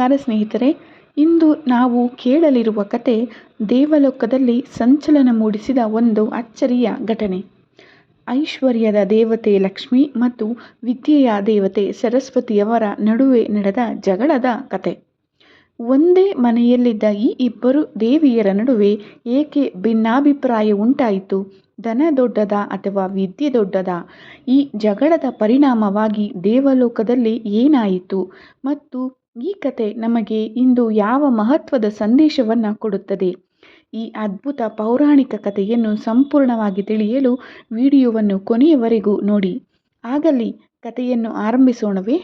ನಮಸ್ಕಾರ ಸ್ನೇಹಿತರೆ. ಇಂದು ನಾವು ಕೇಳಲಿರುವ ಕತೆ ದೇವಲೋಕದಲ್ಲಿ ಸಂಚಲನ ಮೂಡಿಸಿದ ಒಂದು ಅಚ್ಚರಿಯ ಘಟನೆ. ಐಶ್ವರ್ಯದ ದೇವತೆ ಲಕ್ಷ್ಮಿ ಮತ್ತು ವಿದ್ಯೆಯ ದೇವತೆ ಸರಸ್ವತಿಯವರ ನಡುವೆ ನಡೆದ ಜಗಳದ ಕತೆ. ಒಂದೇ ಮನೆಯಲ್ಲಿದ್ದ ಈ ಇಬ್ಬರು ದೇವಿಯರ ನಡುವೆ ಏಕೆ ಭಿನ್ನಾಭಿಪ್ರಾಯ ಉಂಟಾಯಿತು? ಧನ ದೊಡ್ಡದಾ ಅಥವಾ ವಿದ್ಯೆ ದೊಡ್ಡದಾ? ಈ ಜಗಳದ ಪರಿಣಾಮವಾಗಿ ದೇವಲೋಕದಲ್ಲಿ ಏನಾಯಿತು ಮತ್ತು ಈ ಕತೆ ನಮಗೆ ಇಂದು ಯಾವ ಮಹತ್ವದ ಸಂದೇಶವನ್ನು ಕೊಡುತ್ತದೆ? ಈ ಅದ್ಭುತ ಪೌರಾಣಿಕ ಕಥೆಯನ್ನು ಸಂಪೂರ್ಣವಾಗಿ ತಿಳಿಯಲು ವಿಡಿಯೋವನ್ನು ಕೊನೆಯವರೆಗೂ ನೋಡಿ. ಆಗಲಿ ಕಥೆಯನ್ನು ಆರಂಭಿಸೋಣವೇ?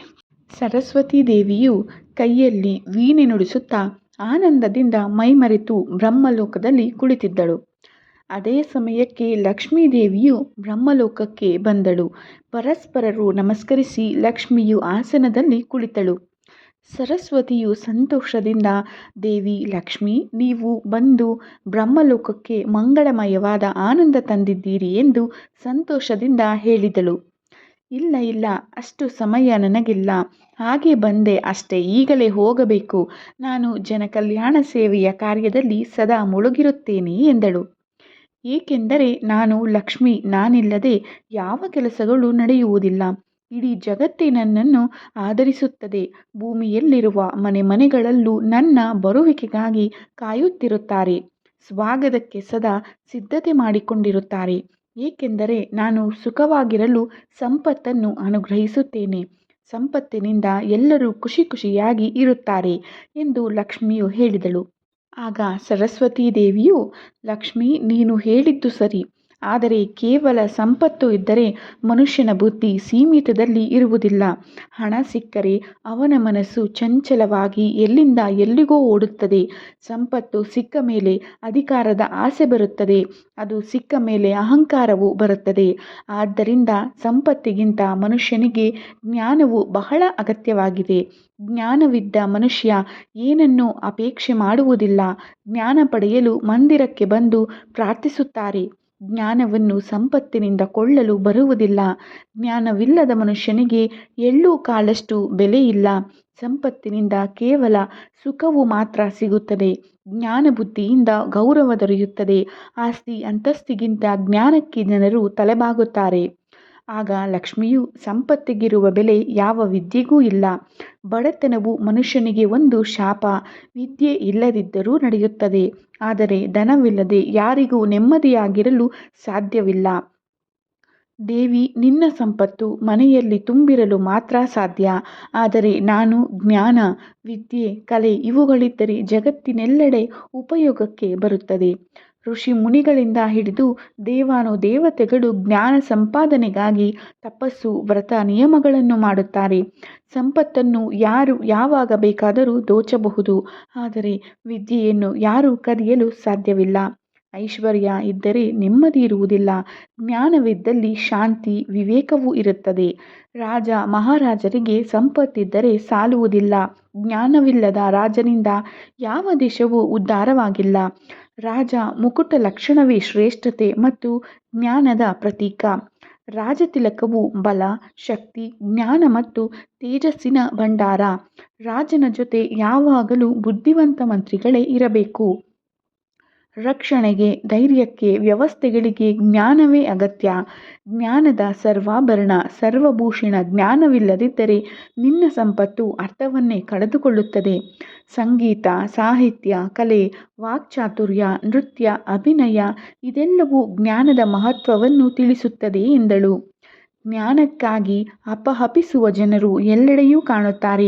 ಸರಸ್ವತಿ ದೇವಿಯು ಕೈಯಲ್ಲಿ ವೀಣೆ ನುಡಿಸುತ್ತಾ ಆನಂದದಿಂದ ಮೈಮರೆತು ಬ್ರಹ್ಮಲೋಕದಲ್ಲಿ ಕುಳಿತಿದ್ದಳು. ಅದೇ ಸಮಯಕ್ಕೆ ಲಕ್ಷ್ಮೀ ದೇವಿಯು ಬ್ರಹ್ಮಲೋಕಕ್ಕೆ ಬಂದಳು. ಪರಸ್ಪರರು ನಮಸ್ಕರಿಸಿ ಲಕ್ಷ್ಮಿಯು ಆಸನದಲ್ಲಿ ಕುಳಿತಳು. ಸರಸ್ವತಿಯು ಸಂತೋಷದಿಂದ, ದೇವಿ ಲಕ್ಷ್ಮಿ, ನೀವು ಬಂದು ಬ್ರಹ್ಮಲೋಕಕ್ಕೆ ಮಂಗಳಮಯವಾದ ಆನಂದ ತಂದಿದ್ದೀರಿ ಎಂದು ಸಂತೋಷದಿಂದ ಹೇಳಿದಳು. ಇಲ್ಲ, ಅಷ್ಟು ಸಮಯ ನನಗಿಲ್ಲ, ಹಾಗೆ ಬಂದೆ ಅಷ್ಟೇ, ಈಗಲೇ ಹೋಗಬೇಕು. ನಾನು ಜನಕಲ್ಯಾಣ ಸೇವೆಯ ಕಾರ್ಯದಲ್ಲಿ ಸದಾ ಮುಳುಗಿರುತ್ತೇನೆ ಎಂದಳು. ಏಕೆಂದರೆ ನಾನು ಲಕ್ಷ್ಮಿ, ನಾನಿಲ್ಲದೆ ಯಾವ ಕೆಲಸಗಳು ನಡೆಯುವುದಿಲ್ಲ. ಇಡೀ ಜಗತ್ತೇ ನನ್ನನ್ನು ಆಧರಿಸುತ್ತದೆ. ಭೂಮಿಯಲ್ಲಿರುವ ಮನೆಗಳಲ್ಲೂ ನನ್ನ ಬರುವಿಕೆಗಾಗಿ ಕಾಯುತ್ತಿರುತ್ತಾರೆ. ಸ್ವಾಗತಕ್ಕೆ ಸದಾ ಸಿದ್ಧತೆ ಮಾಡಿಕೊಂಡಿರುತ್ತಾರೆ. ಏಕೆಂದರೆ ನಾನು ಸುಖವಾಗಿರಲು ಸಂಪತ್ತನ್ನು ಅನುಗ್ರಹಿಸುತ್ತೇನೆ. ಸಂಪತ್ತಿನಿಂದ ಎಲ್ಲರೂ ಖುಷಿಯಾಗಿ ಇರುತ್ತಾರೆ ಎಂದು ಲಕ್ಷ್ಮಿಯು ಹೇಳಿದಳು. ಆಗ ಸರಸ್ವತೀ ದೇವಿಯು, ಲಕ್ಷ್ಮಿ, ನೀನು ಹೇಳಿದ್ದು ಸರಿ. ಆದರೆ ಕೇವಲ ಸಂಪತ್ತು ಇದ್ದರೆ ಮನುಷ್ಯನ ಬುದ್ಧಿ ಸೀಮಿತದಲ್ಲಿ ಇರುವುದಿಲ್ಲ. ಹಣ ಸಿಕ್ಕರೆ ಅವನ ಮನಸ್ಸು ಚಂಚಲವಾಗಿ ಎಲ್ಲಿಂದ ಎಲ್ಲಿಗೋ ಓಡುತ್ತದೆ. ಸಂಪತ್ತು ಸಿಕ್ಕ ಮೇಲೆ ಅಧಿಕಾರದ ಆಸೆ ಬರುತ್ತದೆ. ಅದು ಸಿಕ್ಕ ಮೇಲೆ ಅಹಂಕಾರವು ಬರುತ್ತದೆ. ಆದ್ದರಿಂದ ಸಂಪತ್ತಿಗಿಂತ ಮನುಷ್ಯನಿಗೆ ಜ್ಞಾನವು ಬಹಳ ಅಗತ್ಯವಾಗಿದೆ. ಜ್ಞಾನವಿದ್ದ ಮನುಷ್ಯ ಏನನ್ನೂ ಅಪೇಕ್ಷೆ ಮಾಡುವುದಿಲ್ಲ. ಜ್ಞಾನ ಪಡೆಯಲು ಮಂದಿರಕ್ಕೆ ಬಂದು ಪ್ರಾರ್ಥಿಸುತ್ತಾರೆ. ಜ್ಞಾನವನ್ನು ಸಂಪತ್ತಿನಿಂದ ಕೊಳ್ಳಲು ಬರುವುದಿಲ್ಲ. ಜ್ಞಾನವಿಲ್ಲದ ಮನುಷ್ಯನಿಗೆ ಎಳ್ಳು ಕಾಳಷ್ಟು ಬೆಲೆ ಇಲ್ಲ. ಸಂಪತ್ತಿನಿಂದ ಕೇವಲ ಸುಖವು ಮಾತ್ರ ಸಿಗುತ್ತದೆ. ಜ್ಞಾನ ಬುದ್ಧಿಯಿಂದ ಗೌರವ ದೊರೆಯುತ್ತದೆ. ಆಸ್ತಿ ಅಂತಸ್ತಿಗಿಂತ ಜ್ಞಾನಕ್ಕೆ ಜನರು ತಲೆಬಾಗುತ್ತಾರೆ. ಆಗ ಲಕ್ಷ್ಮಿಯು, ಸಂಪತ್ತಿಗಿರುವ ಬೆಲೆ ಯಾವ ವಿದ್ಯೆಗೂ ಇಲ್ಲ. ಬಡತನವು ಮನುಷ್ಯನಿಗೆ ಒಂದು ಶಾಪ. ವಿದ್ಯೆ ಇಲ್ಲದಿದ್ದರೂ ನಡೆಯುತ್ತದೆ, ಆದರೆ ಧನವಿಲ್ಲದೆ ಯಾರಿಗೂ ನೆಮ್ಮದಿಯಾಗಿರಲು ಸಾಧ್ಯವಿಲ್ಲ. ದೇವಿ, ನಿನ್ನ ಸಂಪತ್ತು ಮನೆಯಲ್ಲಿ ತುಂಬಿರಲು ಮಾತ್ರ ಸಾಧ್ಯ. ಆದರೆ ನಾನು ಜ್ಞಾನ, ವಿದ್ಯೆ, ಕಲೆ ಇವುಗಳಿದ್ದರೆ ಜಗತ್ತಿನೆಲ್ಲೆಡೆ ಉಪಯೋಗಕ್ಕೆ ಬರುತ್ತದೆ. ಋಷಿ ಮುನಿಗಳಿಂದ ಹಿಡಿದು ದೇವಾನುದೇವತೆಗಳು ಜ್ಞಾನ ಸಂಪಾದನೆಗಾಗಿ ತಪಸ್ಸು, ವ್ರತ, ನಿಯಮಗಳನ್ನು ಮಾಡುತ್ತಾರೆ. ಸಂಪತ್ತನ್ನು ಯಾರು ಯಾವಾಗ ಬೇಕಾದರೂ ದೋಚಬಹುದು, ಆದರೆ ವಿದ್ಯೆಯನ್ನು ಯಾರೂ ಕದಿಯಲು ಸಾಧ್ಯವಿಲ್ಲ. ಐಶ್ವರ್ಯ ಇದ್ದರೆ ನೆಮ್ಮದಿ ಇರುವುದಿಲ್ಲ. ಜ್ಞಾನವಿದ್ದಲ್ಲಿ ಶಾಂತಿ, ವಿವೇಕವೂ ಇರುತ್ತದೆ. ರಾಜ ಮಹಾರಾಜರಿಗೆ ಸಂಪತ್ತಿದ್ದರೆ ಸಾಲುವುದಿಲ್ಲ. ಜ್ಞಾನವಿಲ್ಲದ ರಾಜನಿಂದ ಯಾವ ದೇಶವೂ ಉದ್ಧಾರವಾಗಿಲ್ಲ. ರಾಜ ಮುಕುಟ ಲಕ್ಷಣವೇ ಶ್ರೇಷ್ಠತೆ ಮತ್ತು ಜ್ಞಾನದ ಪ್ರತೀಕ. ರಾಜತಿಲಕವು ಬಲ, ಶಕ್ತಿ, ಜ್ಞಾನ ಮತ್ತು ತೇಜಸ್ಸಿನ ಭಂಡಾರ. ರಾಜನ ಜೊತೆ ಯಾವಾಗಲೂ ಬುದ್ಧಿವಂತ ಮಂತ್ರಿಗಳೇ ಇರಬೇಕು. ರಕ್ಷಣೆಗೆ, ಧೈರ್ಯಕ್ಕೆ, ವ್ಯವಸ್ಥೆಗಳಿಗೆ ಜ್ಞಾನವೇ ಅಗತ್ಯ. ಜ್ಞಾನದ ಸರ್ವಾಭರಣ, ಸರ್ವಭೂಷಣ. ಜ್ಞಾನವಿಲ್ಲದಿದ್ದರೆ ನಿನ್ನ ಸಂಪತ್ತು ಅರ್ಥವನ್ನೇ ಕಳೆದುಕೊಳ್ಳುತ್ತದೆ. ಸಂಗೀತ, ಸಾಹಿತ್ಯ, ಕಲೆ, ವಾಕ್ಚಾತುರ್ಯ, ನೃತ್ಯ, ಅಭಿನಯ ಇದೆಲ್ಲವೂ ಜ್ಞಾನದ ಮಹತ್ವವನ್ನು ತಿಳಿಸುತ್ತದೆ ಎಂದಳು. ಜ್ಞಾನಕ್ಕಾಗಿ ಹಪಹಪಿಸುವ ಜನರು ಎಲ್ಲೆಡೆಯೂ ಕಾಣುತ್ತಾರೆ.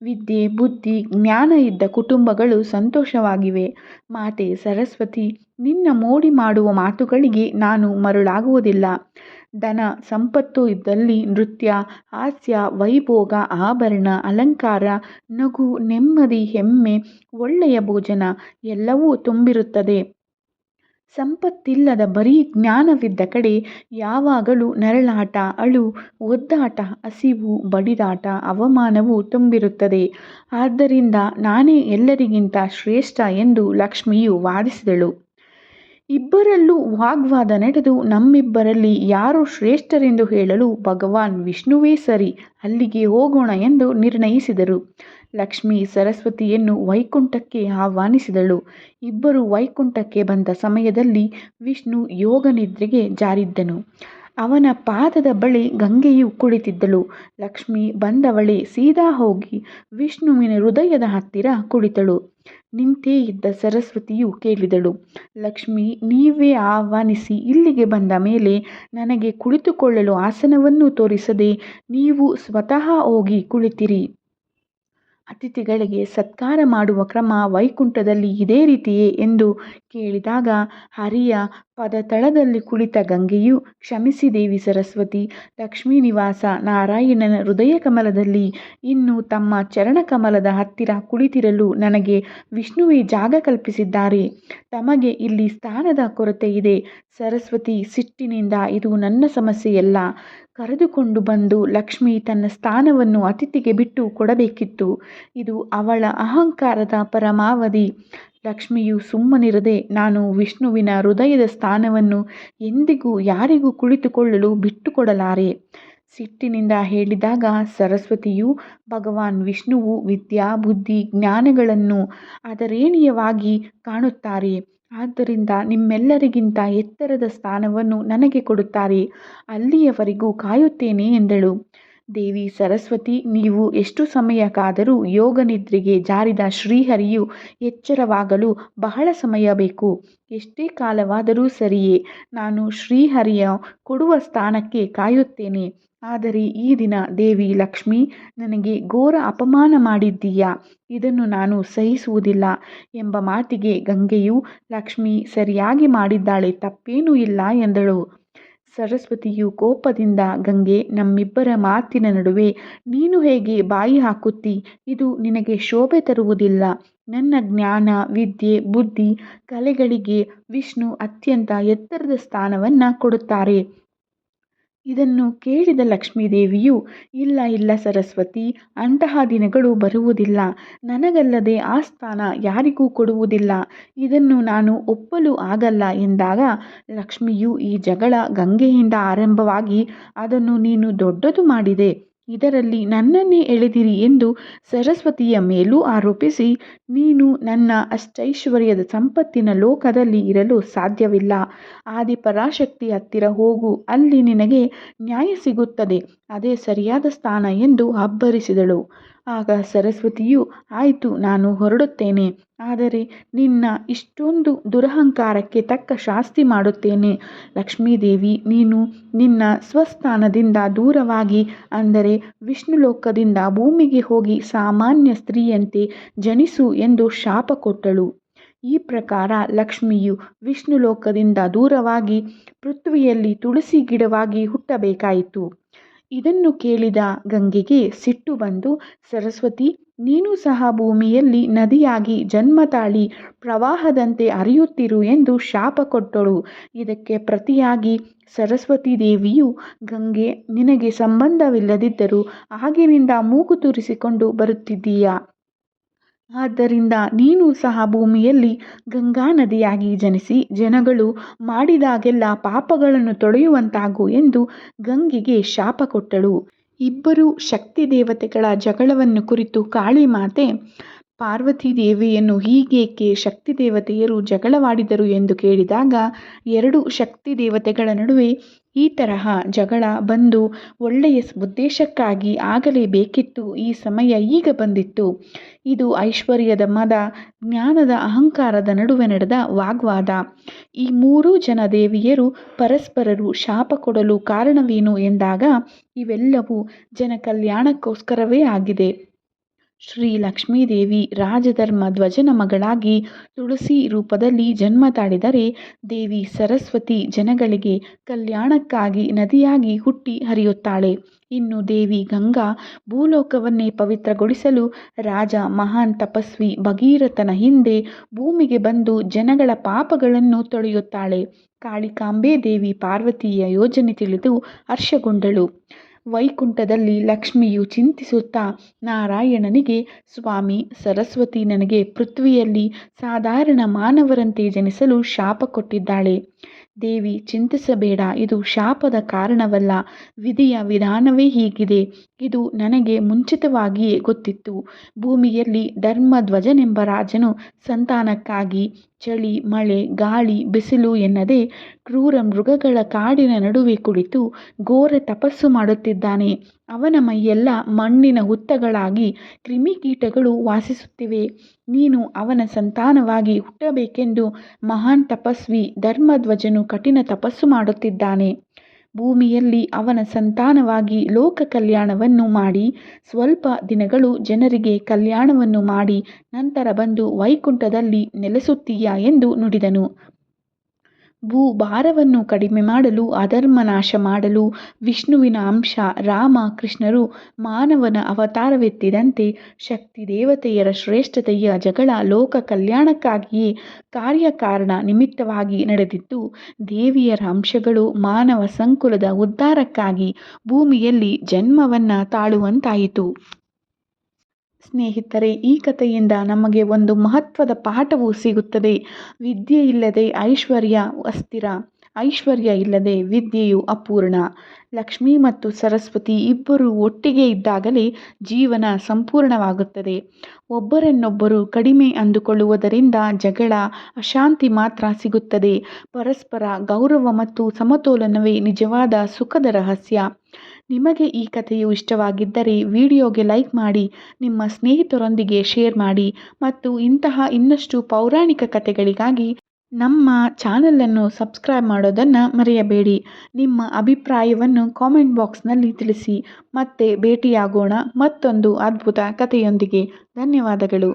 ವಿದ್ಯೆ, ಬುದ್ಧಿ, ಜ್ಞಾನ ಇದ್ದ ಕುಟುಂಬಗಳು ಸಂತೋಷವಾಗಿವೆ. ಮಾತೆ ಸರಸ್ವತಿ, ನಿನ್ನ ಮೋಡಿ ಮಾಡುವ ಮಾತುಗಳಿಗೆ ನಾನು ಮರುಳಾಗುವುದಿಲ್ಲ. ಧನ ಸಂಪತ್ತು ಇದ್ದಲ್ಲಿ ನೃತ್ಯ, ಹಾಸ್ಯ, ವೈಭೋಗ, ಆಭರಣ, ಅಲಂಕಾರ, ನಗು, ನೆಮ್ಮದಿ, ಹೆಮ್ಮೆ, ಒಳ್ಳೆಯ ಭೋಜನ ಎಲ್ಲವೂ ತುಂಬಿರುತ್ತದೆ. ಸಂಪತ್ತಿಲ್ಲದ ಬರೀ ಜ್ಞಾನವಿದ್ದ ಕಡೆ ಯಾವಾಗಲೂ ನರಳಾಟ, ಅಳು, ಒದ್ದಾಟ, ಹಸಿವು, ಬಡಿದಾಟ, ಅವಮಾನವು ತುಂಬಿರುತ್ತದೆ. ಆದ್ದರಿಂದ ನಾನೇ ಎಲ್ಲರಿಗಿಂತ ಶ್ರೇಷ್ಠ ಎಂದು ಲಕ್ಷ್ಮಿಯು ವಾದಿಸಿದಳು. ಇಬ್ಬರಲ್ಲೂ ವಾಗ್ವಾದ ನಡೆದು ನಮ್ಮಿಬ್ಬರಲ್ಲಿ ಯಾರು ಶ್ರೇಷ್ಠರೆಂದು ಹೇಳಲು ಭಗವಾನ್ ವಿಷ್ಣುವೇ ಸರಿ, ಅಲ್ಲಿಗೆ ಹೋಗೋಣ ಎಂದು ನಿರ್ಣಯಿಸಿದರು. ಲಕ್ಷ್ಮಿ ಸರಸ್ವತಿಯನ್ನು ವೈಕುಂಠಕ್ಕೆ ಆಹ್ವಾನಿಸಿದಳು. ಇಬ್ಬರು ವೈಕುಂಠಕ್ಕೆ ಬಂದ ಸಮಯದಲ್ಲಿ ವಿಷ್ಣು ಯೋಗ ನಿದ್ರೆಗೆ ಜಾರಿದ್ದನು. ಅವನ ಪಾದದ ಬಳಿ ಗಂಗೆಯು ಕುಳಿತಿದ್ದಳು. ಲಕ್ಷ್ಮಿ ಬಂದವಳೆ ಸೀದಾ ಹೋಗಿ ವಿಷ್ಣುವಿನ ಹೃದಯದ ಹತ್ತಿರ ಕುಳಿತಳು. ನಿಂತೇ ಇದ್ದ ಸರಸ್ವತಿಯು ಕೇಳಿದಳು, ಲಕ್ಷ್ಮಿ, ನೀವೇ ಆಹ್ವಾನಿಸಿ ಇಲ್ಲಿಗೆ ಬಂದ ಮೇಲೆ ನನಗೆ ಕುಳಿತುಕೊಳ್ಳಲು ಆಸನವನ್ನು ತೋರಿಸದೆ ನೀವು ಸ್ವತಃ ಹೋಗಿ ಕುಳಿತಿರಿ. ಅತಿಥಿಗಳಿಗೆ ಸತ್ಕಾರ ಮಾಡುವ ಕ್ರಮ ವೈಕುಂಠದಲ್ಲಿ ಇದೇ ರೀತಿಯೇ ಎಂದು ಕೇಳಿದಾಗ ಹರಿಯ ಪದತಳದಲ್ಲಿ ಕುಳಿತ ಗಂಗೆಯು, ಕ್ಷಮಿಸಿ ದೇವಿ ಸರಸ್ವತಿ, ಲಕ್ಷ್ಮೀ ನಿವಾಸ ನಾರಾಯಣನ ಹೃದಯ ಕಮಲದಲ್ಲಿ ಇನ್ನು ತಮ್ಮ ಚರಣಕಮಲದ ಹತ್ತಿರ ಕುಳಿತಿರಲು ನನಗೆ ವಿಷ್ಣುವೇ ಜಾಗ ಕಲ್ಪಿಸಿದ್ದಾರೆ. ತಮಗೆ ಇಲ್ಲಿ ಸ್ಥಾನದ ಕೊರತೆ ಇದೆ. ಸರಸ್ವತಿ ಸಿಟ್ಟಿನಿಂದ, ಇದು ನನ್ನ ಸಮಸ್ಯೆಯಲ್ಲ. ಕರೆದುಕೊಂಡು ಬಂದು ಲಕ್ಷ್ಮಿ ತನ್ನ ಸ್ಥಾನವನ್ನು ಅತಿಥಿಗೆ ಬಿಟ್ಟು ಕೊಡಬೇಕಿತ್ತು. ಇದು ಅವಳ ಅಹಂಕಾರದ ಪರಮಾವಧಿ. ಲಕ್ಷ್ಮಿಯು ಸುಮ್ಮನಿರದೆ, ನಾನು ವಿಷ್ಣುವಿನ ಹೃದಯದ ಸ್ಥಾನವನ್ನು ಎಂದಿಗೂ ಯಾರಿಗೂ ಕುಳಿತುಕೊಳ್ಳಲು ಬಿಟ್ಟುಕೊಡಲಾರೆ. ಸಿಟ್ಟಿನಿಂದ ಹೇಳಿದಾಗ ಸರಸ್ವತಿಯು, ಭಗವಾನ್ ವಿಷ್ಣುವು ವಿದ್ಯಾ ಬುದ್ಧಿ ಜ್ಞಾನಗಳನ್ನು ಆದರಣೀಯವಾಗಿ ಕಾಣುತ್ತಾರೆ. ಆದ್ದರಿಂದ ನಿಮ್ಮೆಲ್ಲರಿಗಿಂತ ಎತ್ತರದ ಸ್ಥಾನವನ್ನು ನನಗೆ ಕೊಡುತ್ತಾರೆ. ಅಲ್ಲಿಯವರೆಗೂ ಕಾಯುತ್ತೇನೆ ಎಂದಳು. ದೇವಿ ಸರಸ್ವತಿ, ನೀವು ಎಷ್ಟು ಸಮಯಕ್ಕಾದರೂ ಯೋಗ ನಿದ್ರೆಗೆ ಜಾರಿದ ಶ್ರೀಹರಿಯು ಎಚ್ಚರವಾಗಲು ಬಹಳ ಸಮಯ ಬೇಕು. ಎಷ್ಟೇ ಕಾಲವಾದರೂ ಸರಿಯೇ, ನಾನು ಶ್ರೀಹರಿಯ ಕೊಡುವ ಸ್ಥಾನಕ್ಕೆ ಕಾಯುತ್ತೇನೆ. ಆದರೆ ಈ ದಿನ ದೇವಿ ಲಕ್ಷ್ಮಿ, ನನಗೆ ಘೋರ ಅಪಮಾನ ಮಾಡಿದ್ದೀಯಾ, ಇದನ್ನು ನಾನು ಸಹಿಸುವುದಿಲ್ಲ ಎಂಬ ಮಾತಿಗೆ ಗಂಗೆಯು, ಲಕ್ಷ್ಮಿ ಸರಿಯಾಗಿ ಮಾಡಿದ್ದಾಳೆ, ತಪ್ಪೇನೂ ಇಲ್ಲ ಎಂದಳು. ಸರಸ್ವತಿಯು ಕೋಪದಿಂದ, ಗಂಗೆ, ನಮ್ಮಿಬ್ಬರ ಮಾತಿನ ನಡುವೆ ನೀನು ಹೇಗೆ ಬಾಯಿ ಹಾಕುತ್ತಿ? ಇದು ನಿನಗೆ ಶೋಭೆ ತರುವುದಿಲ್ಲ. ನನ್ನ ಜ್ಞಾನ ವಿದ್ಯೆ ಬುದ್ಧಿ ಕಲೆಗಳಿಗೆ ವಿಷ್ಣು ಅತ್ಯಂತ ಎತ್ತರದ ಸ್ಥಾನವನ್ನು ಕೊಡುತ್ತಾರೆ. ಇದನ್ನು ಕೇಳಿದ ಲಕ್ಷ್ಮೀದೇವಿಯು, ಇಲ್ಲ ಇಲ್ಲ ಸರಸ್ವತಿ, ಅಂತಹ ದಿನಗಳು ಬರುವುದಿಲ್ಲ. ನನಗಲ್ಲದೆ ಆ ಸ್ಥಾನ ಯಾರಿಗೂ ಕೊಡುವುದಿಲ್ಲ. ಇದನ್ನು ನಾನು ಒಪ್ಪಲು ಆಗಲ್ಲ ಎಂದಾಗ ಲಕ್ಷ್ಮಿಯು, ಈ ಜಗಳ ಗಂಗೆಯಿಂದ ಆರಂಭವಾಗಿ ಅದನ್ನು ನೀನು ದೊಡ್ಡದು ಮಾಡಿದೆ. ಇದರಲ್ಲಿ ನನ್ನನ್ನೇ ಎಳೆದಿರಿ ಎಂದು ಸರಸ್ವತಿಯ ಮೇಲೂ ಆರೋಪಿಸಿ, ನೀನು ನನ್ನ ಅಷ್ಟೈಶ್ವರ್ಯದ ಸಂಪತ್ತಿನ ಲೋಕದಲ್ಲಿ ಇರಲು ಸಾಧ್ಯವಿಲ್ಲ. ಆದಿಪರಾಶಕ್ತಿ ಹತ್ತಿರ ಹೋಗು, ಅಲ್ಲಿ ನಿನಗೆ ನ್ಯಾಯ ಸಿಗುತ್ತದೆ. ಅದೇ ಸರಿಯಾದ ಸ್ಥಾನ ಎಂದು ಅಬ್ಬರಿಸಿದಳು. ಆಗ ಸರಸ್ವತಿಯು, ಆಯಿತು, ನಾನು ಹೊರಡುತ್ತೇನೆ. ಆದರೆ ನಿನ್ನ ಇಷ್ಟೊಂದು ದುರಹಂಕಾರಕ್ಕೆ ತಕ್ಕ ಶಾಸ್ತಿ ಮಾಡುತ್ತೇನೆ. ಲಕ್ಷ್ಮೀದೇವಿ, ನೀನು ನಿನ್ನ ಸ್ವಸ್ಥಾನದಿಂದ ದೂರವಾಗಿ, ಅಂದರೆ ವಿಷ್ಣುಲೋಕದಿಂದ ಭೂಮಿಗೆ ಹೋಗಿ ಸಾಮಾನ್ಯ ಸ್ತ್ರೀಯಂತೆ ಜನಿಸು ಎಂದು ಶಾಪ ಕೊಟ್ಟಳು. ಈ ಪ್ರಕಾರ ಲಕ್ಷ್ಮಿಯು ವಿಷ್ಣುಲೋಕದಿಂದ ದೂರವಾಗಿ ಪೃಥ್ವಿಯಲ್ಲಿ ತುಳಸಿ ಗಿಡವಾಗಿ ಹುಟ್ಟಬೇಕಾಯಿತು. ಇದನ್ನು ಕೇಳಿದ ಗಂಗೆಗೆ ಸಿಟ್ಟು ಬಂದು, ಸರಸ್ವತಿ, ನೀನು ಸಹ ಭೂಮಿಯಲ್ಲಿ ನದಿಯಾಗಿ ಜನ್ಮ ತಾಳಿ ಪ್ರವಾಹದಂತೆ ಹರಿಯುತ್ತಿರು ಎಂದು ಶಾಪ ಕೊಟ್ಟಳು. ಇದಕ್ಕೆ ಪ್ರತಿಯಾಗಿ ಸರಸ್ವತಿ ದೇವಿಯು, ಗಂಗೆ, ನಿನಗೆ ಸಂಬಂಧವಿಲ್ಲದಿದ್ದರೂ ಆಗಿನಿಂದ ಮೂಗು ತೂರಿಸಿಕೊಂಡು ಬರುತ್ತಿದ್ದೀಯಾ. ಆದ್ದರಿಂದ ನೀನು ಸಹ ಭೂಮಿಯಲ್ಲಿ ಗಂಗಾ ನದಿಯಾಗಿ ಜನಿಸಿ ಜನಗಳು ಮಾಡಿದಾಗೆಲ್ಲ ಪಾಪಗಳನ್ನು ತೊಳೆಯುವಂತಾಗು ಎಂದು ಗಂಗೆಗೆ ಶಾಪ ಕೊಟ್ಟಳು. ಇಬ್ಬರು ಶಕ್ತಿ ದೇವತೆಗಳ ಜಗಳವನ್ನು ಕುರಿತು ಕಾಳಿಮಾತೆ ಪಾರ್ವತಿ ದೇವಿಯನ್ನು ಹೀಗೇಕೆ ಶಕ್ತಿ ದೇವತೆಯರು ಜಗಳವಾಡಿದರು ಎಂದು ಕೇಳಿದಾಗ, ಎರಡು ಶಕ್ತಿ ದೇವತೆಗಳ ನಡುವೆ ಈ ತರಹ ಜಗಳ ಬಂದು ಒಳ್ಳೆಯ ಉದ್ದೇಶಕ್ಕಾಗಿ ಆಗಲೇಬೇಕಿತ್ತು. ಈ ಸಮಯ ಈಗ ಬಂದಿತ್ತು. ಇದು ಐಶ್ವರ್ಯದ ಮದ, ಜ್ಞಾನದ ಅಹಂಕಾರದ ನಡುವೆ ನಡೆದ ವಾಗ್ವಾದ. ಈ ಮೂರೂ ಜನ ದೇವಿಯರು ಪರಸ್ಪರರು ಶಾಪ ಕೊಡಲು ಕಾರಣವೇನು ಎಂದಾಗ, ಇವೆಲ್ಲವೂ ಜನ ಕಲ್ಯಾಣಕ್ಕೋಸ್ಕರವೇ ಆಗಿದೆ. ಶ್ರೀ ಲಕ್ಷ್ಮೀದೇವಿ ರಾಜಧರ್ಮ ಧ್ವಜನ ಮಗಳಾಗಿ ತುಳಸಿ ರೂಪದಲ್ಲಿ ಜನ್ಮ ತಾಳಿದರೆ, ದೇವಿ ಸರಸ್ವತಿ ಜನಗಳಿಗೆ ಕಲ್ಯಾಣಕ್ಕಾಗಿ ನದಿಯಾಗಿ ಹುಟ್ಟಿ ಹರಿಯುತ್ತಾಳೆ. ಇನ್ನು ದೇವಿ ಗಂಗಾ ಭೂಲೋಕವನ್ನೇ ಪವಿತ್ರಗೊಳಿಸಲು ರಾಜ ಮಹಾನ್ ತಪಸ್ವಿ ಭಗೀರಥನ ಹಿಂದೆ ಭೂಮಿಗೆ ಬಂದು ಜನಗಳ ಪಾಪಗಳನ್ನು ತೊಳೆಯುತ್ತಾಳೆ. ಕಾಳಿಕಾಂಬೆ ದೇವಿ ಪಾರ್ವತಿಯ ಯೋಜನೆ ತಿಳಿದು ಹರ್ಷಗೊಂಡಳು. ವೈಕುಂಠದಲ್ಲಿ ಲಕ್ಷ್ಮಿಯು ಚಿಂತಿಸುತ್ತಾ ನಾರಾಯಣನಿಗೆ, ಸ್ವಾಮಿ, ಸರಸ್ವತಿ ನನಗೆ ಪೃಥ್ವಿಯಲ್ಲಿ ಸಾಧಾರಣ ಮಾನವರಂತೆ ಜನಿಸಲು ಶಾಪ ಕೊಟ್ಟಿದ್ದಾಳೆ. ದೇವಿ, ಚಿಂತಿಸಬೇಡ, ಇದು ಶಾಪದ ಕಾರಣವಲ್ಲ, ವಿಧಿಯ ವಿಧಾನವೇ ಹೀಗಿದೆ. ಇದು ನನಗೆ ಮುಂಚಿತವಾಗಿಯೇ ಗೊತ್ತಿತ್ತು. ಭೂಮಿಯಲ್ಲಿ ಧರ್ಮಧ್ವಜನೆಂಬ ರಾಜನು ಸಂತಾನಕ್ಕಾಗಿ ಚಳಿ, ಮಳೆ, ಗಾಳಿ, ಬಿಸಿಲು ಎನ್ನದೆ ಕ್ರೂರ ಮೃಗಗಳ ಕಾಡಿನ ನಡುವೆ ಕುಳಿತು ಘೋರ ತಪಸ್ಸು ಮಾಡುತ್ತಿದ್ದಾನೆ. ಅವನ ಮೈಯೆಲ್ಲ ಮಣ್ಣಿನ ಹುತ್ತಗಳಾಗಿ ಕ್ರಿಮಿಕೀಟಗಳು ವಾಸಿಸುತ್ತಿವೆ. ನೀನು ಅವನ ಸಂತಾನವಾಗಿ ಹುಟ್ಟಬೇಕೆಂದು ಮಹಾನ್ ತಪಸ್ವಿ ಧರ್ಮಧ್ವಜನು ಕಠಿಣ ತಪಸ್ಸು ಮಾಡುತ್ತಿದ್ದಾನೆ. ಭೂಮಿಯಲ್ಲಿ ಅವನ ಸಂತಾನವಾಗಿ ಲೋಕ ಕಲ್ಯಾಣವನ್ನು ಮಾಡಿ ಸ್ವಲ್ಪ ದಿನಗಳು ಜನರಿಗೆ ಕಲ್ಯಾಣವನ್ನು ಮಾಡಿ ನಂತರ ಬಂದು ವೈಕುಂಠದಲ್ಲಿ ನೆಲೆಸುತ್ತೀಯಾ ಎಂದು ನುಡಿದನು. ಭೂಭಾರವನ್ನು ಕಡಿಮೆ ಮಾಡಲು, ಅಧರ್ಮ ನಾಶ ಮಾಡಲು ವಿಷ್ಣುವಿನ ಅಂಶ ರಾಮ ಕೃಷ್ಣರು ಮಾನವನ ಅವತಾರವೆತ್ತಿದಂತೆ ಶಕ್ತಿ ದೇವತೆಯರ ಶ್ರೇಷ್ಠತೆಯ ಜಗಳ ಲೋಕ ಕಲ್ಯಾಣಕ್ಕಾಗಿಯೇ ಕಾರ್ಯಕಾರಣ ನಿಮಿತ್ತವಾಗಿ ನಡೆದಿದ್ದು, ದೇವಿಯರ ಅಂಶಗಳು ಮಾನವ ಸಂಕುಲದ ಉದ್ಧಾರಕ್ಕಾಗಿ ಭೂಮಿಯಲ್ಲಿ ಜನ್ಮವನ್ನ ತಾಳುವಂತಾಯಿತು. ಸ್ನೇಹಿತರೆ, ಈ ಕಥೆಯಿಂದ ನಮಗೆ ಒಂದು ಮಹತ್ವದ ಪಾಠವು ಸಿಗುತ್ತದೆ. ವಿದ್ಯೆ ಇಲ್ಲದೆ ಐಶ್ವರ್ಯ ಅಸ್ಥಿರ, ಐಶ್ವರ್ಯ ಇಲ್ಲದೆ ವಿದ್ಯೆಯು ಅಪೂರ್ಣ. ಲಕ್ಷ್ಮಿ ಮತ್ತು ಸರಸ್ವತಿ ಇಬ್ಬರು ಒಟ್ಟಿಗೆ ಇದ್ದಾಗಲೇ ಜೀವನ ಸಂಪೂರ್ಣವಾಗುತ್ತದೆ. ಒಬ್ಬರನ್ನೊಬ್ಬರು ಕಡಿಮೆ ಅಂದುಕೊಳ್ಳುವುದರಿಂದ ಜಗಳ, ಅಶಾಂತಿ ಮಾತ್ರ ಸಿಗುತ್ತದೆ. ಪರಸ್ಪರ ಗೌರವ ಮತ್ತು ಸಮತೋಲನವೇ ನಿಜವಾದ ಸುಖದ ರಹಸ್ಯ. ನಿಮಗೆ ಈ ಕಥೆಯು ಇಷ್ಟವಾಗಿದ್ದರೆ ವಿಡಿಯೋಗೆ ಲೈಕ್ ಮಾಡಿ, ನಿಮ್ಮ ಸ್ನೇಹಿತರೊಂದಿಗೆ ಶೇರ್ ಮಾಡಿ ಮತ್ತು ಇಂತಹ ಇನ್ನಷ್ಟು ಪೌರಾಣಿಕ ಕಥೆಗಳಿಗಾಗಿ ನಮ್ಮ ಚಾನಲನ್ನು ಸಬ್ಸ್ಕ್ರೈಬ್ ಮಾಡೋದನ್ನು ಮರೆಯಬೇಡಿ. ನಿಮ್ಮ ಅಭಿಪ್ರಾಯವನ್ನು ಕಾಮೆಂಟ್ ಬಾಕ್ಸ್ನಲ್ಲಿ ತಿಳಿಸಿ. ಮತ್ತೆ ಭೇಟಿಯಾಗೋಣ ಮತ್ತೊಂದು ಅದ್ಭುತ ಕಥೆಯೊಂದಿಗೆ. ಧನ್ಯವಾದಗಳು.